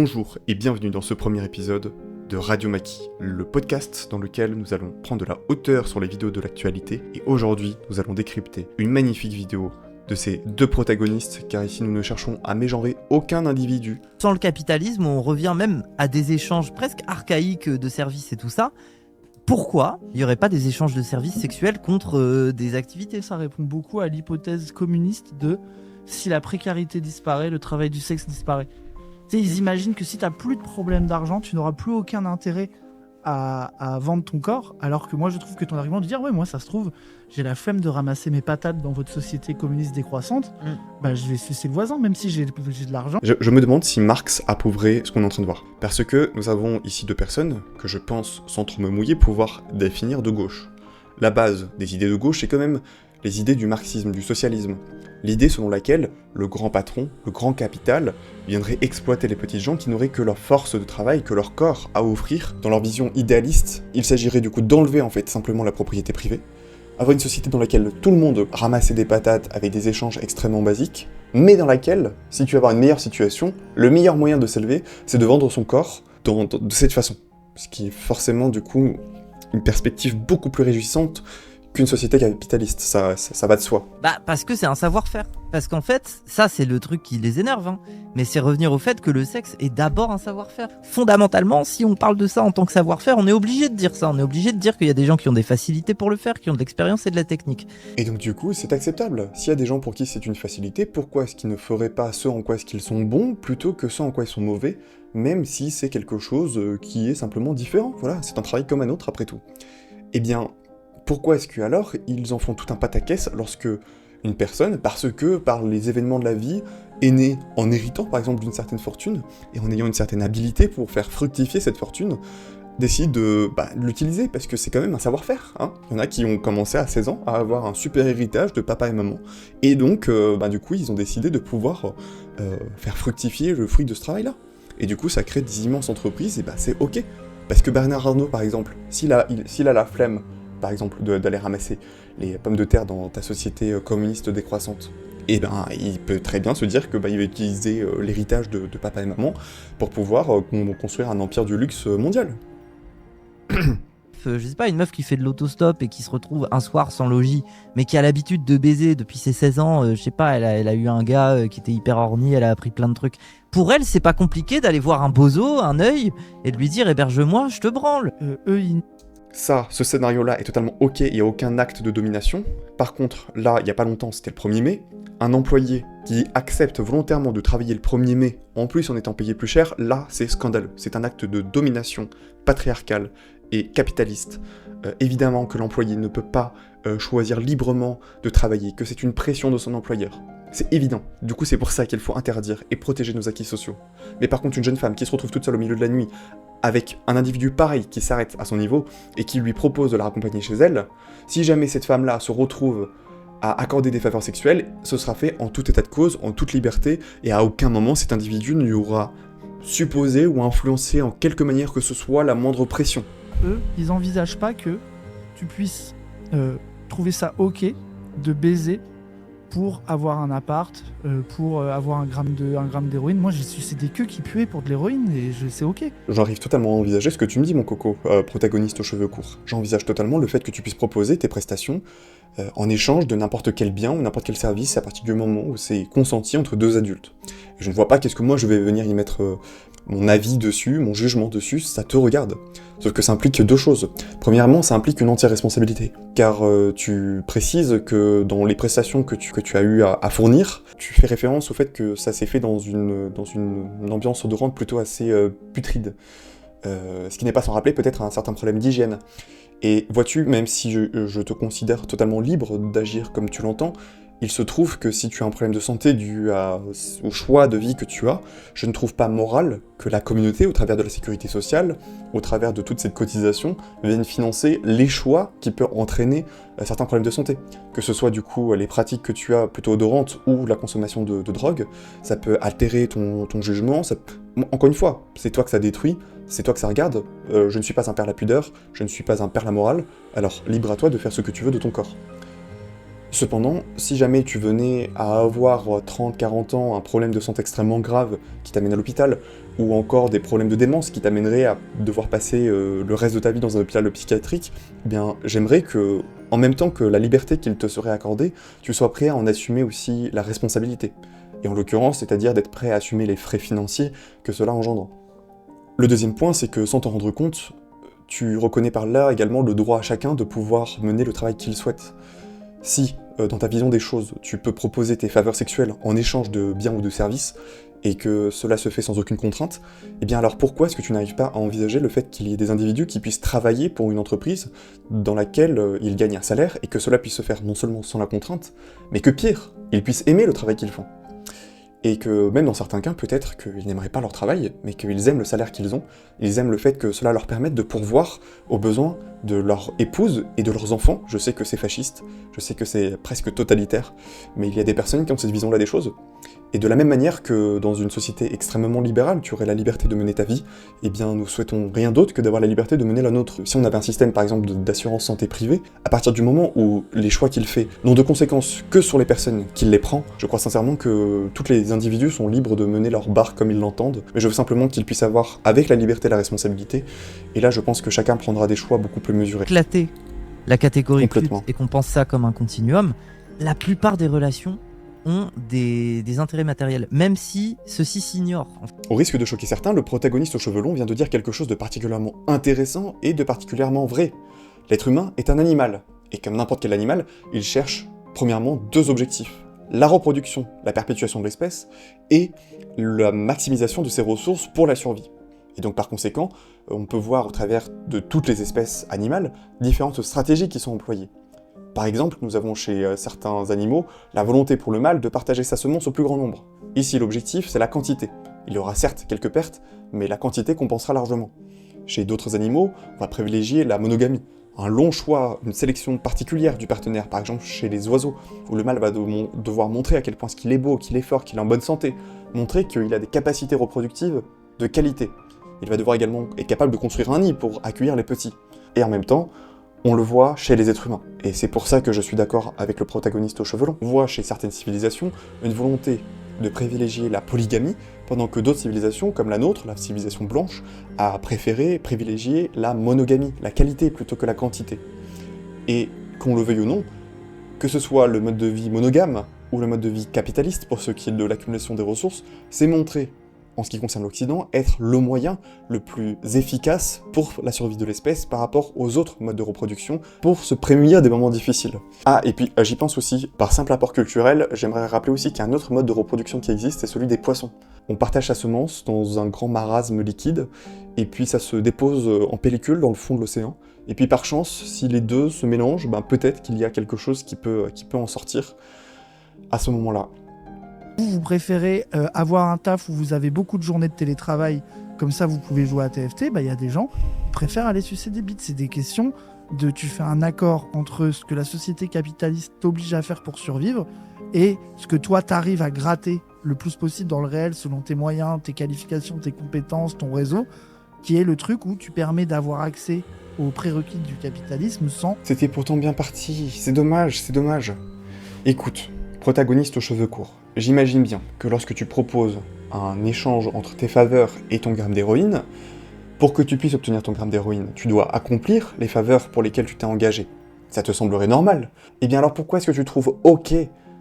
Bonjour et bienvenue dans ce premier épisode de Radio Maki, le podcast dans lequel nous allons prendre de la hauteur sur les vidéos de l'actualité et aujourd'hui nous allons décrypter une magnifique vidéo de ces deux protagonistes car ici nous ne cherchons à mégenrer aucun individu. Sans le capitalisme, on revient même à des échanges presque archaïques de services et tout ça. Pourquoi il n'y aurait pas des échanges de services sexuels contre des activités ? Ça répond beaucoup à l'hypothèse communiste de si la précarité disparaît, le travail du sexe disparaît. Tu sais, ils imaginent que si tu n'as plus de problème d'argent, tu n'auras plus aucun intérêt à vendre ton corps, alors que moi je trouve que ton argument de dire ouais, moi ça se trouve, j'ai la flemme de ramasser mes patates dans votre société communiste décroissante, bah je vais sucer le voisin même si j'ai de l'argent. Je me demande si Marx approuverait ce qu'on est en train de voir. Parce que nous avons ici deux personnes que je pense, sans trop me mouiller, pouvoir définir de gauche. La base des idées de gauche, c'est quand même les idées du marxisme, du socialisme. L'idée selon laquelle le grand patron, le grand capital, viendrait exploiter les petits gens qui n'auraient que leur force de travail, que leur corps à offrir. Dans leur vision idéaliste, il s'agirait du coup d'enlever en fait simplement la propriété privée, avoir une société dans laquelle tout le monde ramassait des patates avec des échanges extrêmement basiques, mais dans laquelle, si tu veux avoir une meilleure situation, le meilleur moyen de s'élever, c'est de vendre son corps de cette façon. Ce qui est forcément du coup une perspective beaucoup plus réjouissante qu'une société capitaliste, ça va de soi. Bah parce que c'est un savoir-faire. Parce qu'en fait, ça c'est le truc qui les énerve, hein. Mais c'est revenir au fait que le sexe est d'abord un savoir-faire. Fondamentalement, si on parle de ça en tant que savoir-faire, on est obligé de dire ça. On est obligé de dire qu'il y a des gens qui ont des facilités pour le faire, qui ont de l'expérience et de la technique. Et donc du coup, c'est acceptable. S'il y a des gens pour qui c'est une facilité, pourquoi est-ce qu'ils ne feraient pas ce en quoi est-ce qu'ils sont bons, plutôt que ce en quoi ils sont mauvais, même si c'est quelque chose qui est simplement différent. Voilà, c'est un travail comme un autre après tout. Eh bien, pourquoi est-ce que alors ils en font tout un pataquès lorsque une personne, parce que par les événements de la vie, est née en héritant par exemple d'une certaine fortune, et en ayant une certaine habilité pour faire fructifier cette fortune, décide de l'utiliser, parce que c'est quand même un savoir-faire, hein. Il y en a qui ont commencé à 16 ans à avoir un super héritage de papa et maman, et donc du coup ils ont décidé de pouvoir faire fructifier le fruit de ce travail-là. Et du coup ça crée des immenses entreprises, et c'est ok. Parce que Bernard Arnault par exemple, s'il a la flemme, par exemple, d'aller ramasser les pommes de terre dans ta société communiste décroissante, et il peut très bien se dire que il va utiliser l'héritage de papa et maman pour pouvoir construire un empire du luxe mondial. Je sais pas, une meuf qui fait de l'autostop et qui se retrouve un soir sans logis, mais qui a l'habitude de baiser depuis ses 16 ans, je sais pas, elle a eu un gars qui était hyper horny, elle a appris plein de trucs. Pour elle, c'est pas compliqué d'aller voir un bozo, un œil, et de lui dire héberge-moi, je te branle. Ça, ce scénario-là est totalement ok, il n'y a aucun acte de domination. Par contre, là, il n'y a pas longtemps, c'était le 1er mai, un employé qui accepte volontairement de travailler le 1er mai, en plus en étant payé plus cher, là, c'est scandaleux. C'est un acte de domination patriarcale et capitaliste. Évidemment que l'employé ne peut pas choisir librement de travailler, que c'est une pression de son employeur. C'est évident. Du coup, c'est pour ça qu'il faut interdire et protéger nos acquis sociaux. Mais par contre, une jeune femme qui se retrouve toute seule au milieu de la nuit, avec un individu pareil qui s'arrête à son niveau et qui lui propose de la raccompagner chez elle, si jamais cette femme-là se retrouve à accorder des faveurs sexuelles, ce sera fait en tout état de cause, en toute liberté, et à aucun moment cet individu ne lui aura supposé ou influencé en quelque manière que ce soit la moindre pression. Eux, ils envisagent pas que tu puisses trouver ça ok de baiser pour avoir un appart, pour avoir un gramme d'héroïne. Moi, j'ai sucé des queues qui puaient pour de l'héroïne et c'est ok. J'arrive totalement à envisager ce que tu me dis, mon coco, protagoniste aux cheveux courts. J'envisage totalement le fait que tu puisses proposer tes prestations en échange de n'importe quel bien ou n'importe quel service à partir du moment où c'est consenti entre deux adultes. Et je ne vois pas qu'est-ce que moi je vais venir y mettre mon avis dessus, mon jugement dessus, ça te regarde. Sauf que ça implique deux choses. Premièrement, ça implique une entière responsabilité. Car tu précises que dans les prestations que tu as eu à fournir, tu fais référence au fait que ça s'est fait dans une ambiance odorante plutôt assez putride. Ce qui n'est pas sans rappeler peut-être un certain problème d'hygiène. Et vois-tu, même si je te considère totalement libre d'agir comme tu l'entends, il se trouve que si tu as un problème de santé dû au choix de vie que tu as, je ne trouve pas moral que la communauté, au travers de la sécurité sociale, au travers de toute cette cotisation, vienne financer les choix qui peuvent entraîner certains problèmes de santé. Que ce soit du coup les pratiques que tu as plutôt odorantes ou la consommation de drogue, ça peut altérer ton jugement, encore une fois, c'est toi que ça détruit, c'est toi que ça regarde, je ne suis pas un père la pudeur, je ne suis pas un père la morale, alors libre à toi de faire ce que tu veux de ton corps. Cependant, si jamais tu venais à avoir 30-40 ans, un problème de santé extrêmement grave qui t'amène à l'hôpital, ou encore des problèmes de démence qui t'amèneraient à devoir passer le reste de ta vie dans un hôpital psychiatrique, eh bien j'aimerais que, en même temps que la liberté qu'il te serait accordée, tu sois prêt à en assumer aussi la responsabilité. Et en l'occurrence, c'est-à-dire d'être prêt à assumer les frais financiers que cela engendre. Le deuxième point, c'est que sans t'en rendre compte, tu reconnais par là également le droit à chacun de pouvoir mener le travail qu'il souhaite. Si, dans ta vision des choses, tu peux proposer tes faveurs sexuelles en échange de biens ou de services, et que cela se fait sans aucune contrainte, eh bien alors pourquoi est-ce que tu n'arrives pas à envisager le fait qu'il y ait des individus qui puissent travailler pour une entreprise dans laquelle ils gagnent un salaire, et que cela puisse se faire non seulement sans la contrainte, mais que pire, ils puissent aimer le travail qu'ils font. Et que même dans certains cas, peut-être qu'ils n'aimeraient pas leur travail, mais qu'ils aiment le salaire qu'ils ont, ils aiment le fait que cela leur permette de pourvoir aux besoins de leur épouse et de leurs enfants. Je sais que c'est fasciste, je sais que c'est presque totalitaire, mais il y a des personnes qui ont cette vision-là des choses. Et de la même manière que dans une société extrêmement libérale, tu aurais la liberté de mener ta vie, eh bien nous souhaitons rien d'autre que d'avoir la liberté de mener la nôtre. Si on avait un système par exemple d'assurance santé privée, à partir du moment où les choix qu'il fait n'ont de conséquences que sur les personnes qu'il les prend, je crois sincèrement que tous les individus sont libres de mener leur barque comme ils l'entendent, mais je veux simplement qu'ils puissent avoir avec la liberté la responsabilité, et là je pense que chacun prendra des choix beaucoup plus mesurés. Éclater la catégorie pute Complètement. et qu'on pense ça comme un continuum, la plupart des relations ont des intérêts matériels, même si ceux-ci s'ignorent. Au risque de choquer certains, le protagoniste aux cheveux longs vient de dire quelque chose de particulièrement intéressant et de particulièrement vrai. L'être humain est un animal, et comme n'importe quel animal, il cherche premièrement deux objectifs. La reproduction, la perpétuation de l'espèce, et la maximisation de ses ressources pour la survie. Et donc par conséquent, on peut voir au travers de toutes les espèces animales différentes stratégies qui sont employées. Par exemple, nous avons chez certains animaux la volonté pour le mâle de partager sa semence au plus grand nombre. Ici, l'objectif, c'est la quantité. Il y aura certes quelques pertes, mais la quantité compensera largement. Chez d'autres animaux, on va privilégier la monogamie. Un long choix, une sélection particulière du partenaire, par exemple chez les oiseaux, où le mâle va devoir montrer à quel point qu'il est beau, qu'il est fort, qu'il est en bonne santé, montrer qu'il a des capacités reproductives de qualité. Il va devoir également être capable de construire un nid pour accueillir les petits. Et en même temps, on le voit chez les êtres humains. Et c'est pour ça que je suis d'accord avec le protagoniste aux cheveux longs. On voit chez certaines civilisations une volonté de privilégier la polygamie, pendant que d'autres civilisations, comme la nôtre, la civilisation blanche, a préféré privilégier la monogamie, la qualité plutôt que la quantité. Et qu'on le veuille ou non, que ce soit le mode de vie monogame ou le mode de vie capitaliste, pour ce qui est de l'accumulation des ressources, c'est montré, en ce qui concerne l'Occident, être le moyen le plus efficace pour la survie de l'espèce par rapport aux autres modes de reproduction, pour se prémunir des moments difficiles. Ah, et puis j'y pense aussi, par simple apport culturel, j'aimerais rappeler aussi qu'il y a un autre mode de reproduction qui existe, c'est celui des poissons. On partage sa semence dans un grand marasme liquide, et puis ça se dépose en pellicule dans le fond de l'océan, et puis par chance, si les deux se mélangent, ben peut-être qu'il y a quelque chose qui peut en sortir à ce moment-là. Vous préférez avoir un taf où vous avez beaucoup de journées de télétravail, comme ça vous pouvez jouer à TFT, bah il y a des gens qui préfèrent aller sucer des bites. C'est des questions de tu fais un accord entre ce que la société capitaliste t'oblige à faire pour survivre et ce que toi t'arrives à gratter le plus possible dans le réel selon tes moyens, tes qualifications, tes compétences, ton réseau, qui est le truc où tu permets d'avoir accès aux prérequis du capitalisme sans... C'était pourtant bien parti, c'est dommage, c'est dommage. Écoute, protagoniste aux cheveux courts, j'imagine bien que lorsque tu proposes un échange entre tes faveurs et ton gramme d'héroïne, pour que tu puisses obtenir ton gramme d'héroïne, tu dois accomplir les faveurs pour lesquelles tu t'es engagé. Ça te semblerait normal. Eh bien alors pourquoi est-ce que tu trouves ok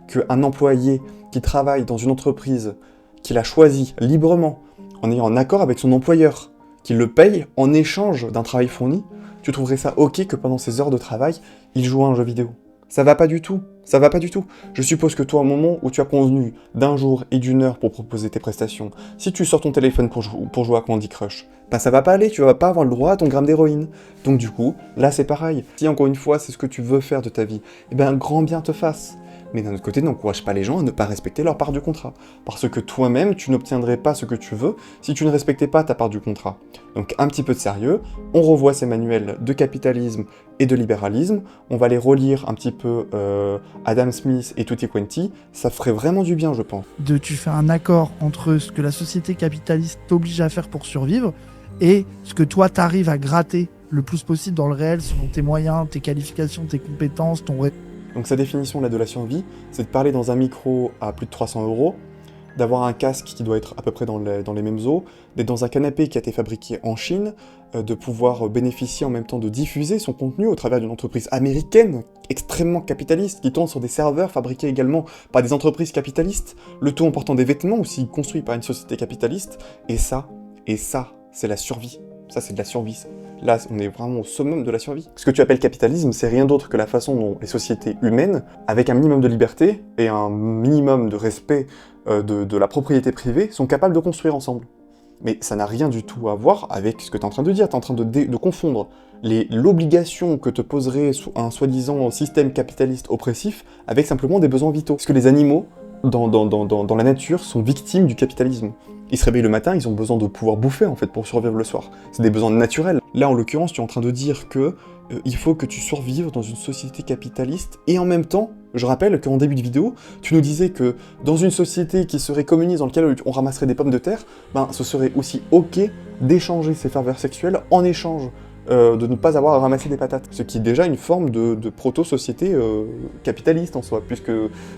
qu'un employé qui travaille dans une entreprise qu'il a choisi librement, en ayant un accord avec son employeur, qu'il le paye en échange d'un travail fourni, tu trouverais ça ok que pendant ses heures de travail, il joue à un jeu vidéo? Ça va pas du tout, ça va pas du tout. Je suppose que toi, au moment où tu as convenu d'un jour et d'une heure pour proposer tes prestations, si tu sors ton téléphone pour jouer à Candy Crush, ben ça va pas aller, tu vas pas avoir le droit à ton gramme d'héroïne. Donc du coup, là c'est pareil. Si encore une fois c'est ce que tu veux faire de ta vie, eh ben grand bien te fasse. Mais d'un autre côté, n'encourage pas les gens à ne pas respecter leur part du contrat. Parce que toi-même, tu n'obtiendrais pas ce que tu veux si tu ne respectais pas ta part du contrat. Donc un petit peu de sérieux, on revoit ces manuels de capitalisme et de libéralisme, on va les relire un petit peu Adam Smith et Tutti Quanti, ça ferait vraiment du bien, je pense. Tu fais un accord entre ce que la société capitaliste t'oblige à faire pour survivre et ce que toi t'arrives à gratter le plus possible dans le réel selon tes moyens, tes qualifications, tes compétences, ton... Donc sa définition là de la survie, c'est de parler dans un micro à plus de 300 €, d'avoir un casque qui doit être à peu près dans les mêmes eaux, d'être dans un canapé qui a été fabriqué en Chine, de pouvoir bénéficier en même temps de diffuser son contenu au travers d'une entreprise américaine extrêmement capitaliste, qui tourne sur des serveurs fabriqués également par des entreprises capitalistes, le tout en portant des vêtements aussi construits par une société capitaliste, et ça, c'est la survie. Ça, c'est de la survie. Là, on est vraiment au summum de la survie. Ce que tu appelles capitalisme, c'est rien d'autre que la façon dont les sociétés humaines, avec un minimum de liberté et un minimum de respect de la propriété privée, sont capables de construire ensemble. Mais ça n'a rien du tout à voir avec ce que tu es en train de dire. Tu es en train de confondre l'obligation que te poserait un soi-disant système capitaliste oppressif avec simplement des besoins vitaux. Parce que les animaux, dans la nature, sont victimes du capitalisme. Ils se réveillent le matin, ils ont besoin de pouvoir bouffer en fait pour survivre le soir. C'est des besoins naturels. Là, en l'occurrence, tu es en train de dire que il faut que tu survives dans une société capitaliste, et en même temps, je rappelle qu'en début de vidéo, tu nous disais que dans une société qui serait communiste, dans laquelle on ramasserait des pommes de terre, ben ce serait aussi ok d'échanger ses faveurs sexuelles en échange de ne pas avoir à ramasser des patates. Ce qui est déjà une forme de proto-société capitaliste en soi, puisque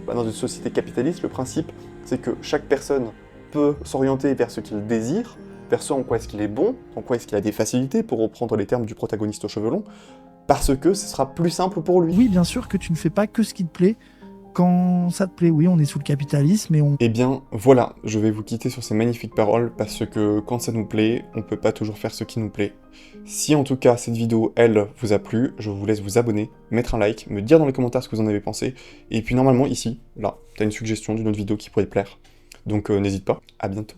dans une société capitaliste, le principe, c'est que chaque personne peut s'orienter vers ce qu'il désire, vers ce en quoi est-ce qu'il est bon, en quoi est-ce qu'il a des facilités, pour reprendre les termes du protagoniste aux cheveux longs, parce que ce sera plus simple pour lui. Oui, bien sûr que tu ne fais pas que ce qui te plaît quand ça te plaît. Oui, on est sous le capitalisme et on... Eh bien, voilà, je vais vous quitter sur ces magnifiques paroles, parce que quand ça nous plaît, on peut pas toujours faire ce qui nous plaît. Si en tout cas cette vidéo, elle, vous a plu, je vous laisse vous abonner, mettre un like, me dire dans les commentaires ce que vous en avez pensé, et puis normalement ici, là, t'as une suggestion d'une autre vidéo qui pourrait te plaire. Donc n'hésite pas, à bientôt.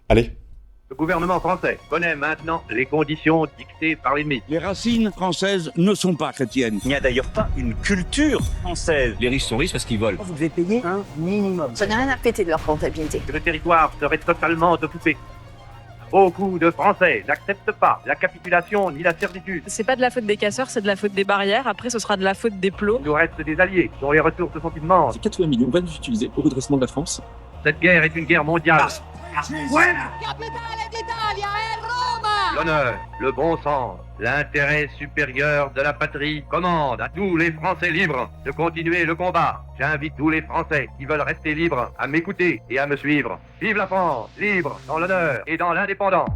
Allez. Le gouvernement français connaît maintenant les conditions dictées par l'ennemi. Les racines françaises ne sont pas chrétiennes. Il n'y a d'ailleurs pas une culture française. Les riches sont riches parce qu'ils volent. Vous devez payer un minimum. Ça n'a rien à péter de leur comptabilité. Que le territoire serait totalement occupé. Beaucoup de Français n'acceptent pas la capitulation ni la servitude. C'est pas de la faute des casseurs, c'est de la faute des barrières. Après, ce sera de la faute des plots. Il nous reste des alliés dont les ressources sont immenses. Ces 80 millions vont être utilisés au redressement de la France. Cette guerre est une guerre mondiale. L'honneur, le bon sens, l'intérêt supérieur de la patrie commande à tous les Français libres de continuer le combat. J'invite tous les Français qui veulent rester libres à m'écouter et à me suivre. Vive la France, libre dans l'honneur et dans l'indépendance.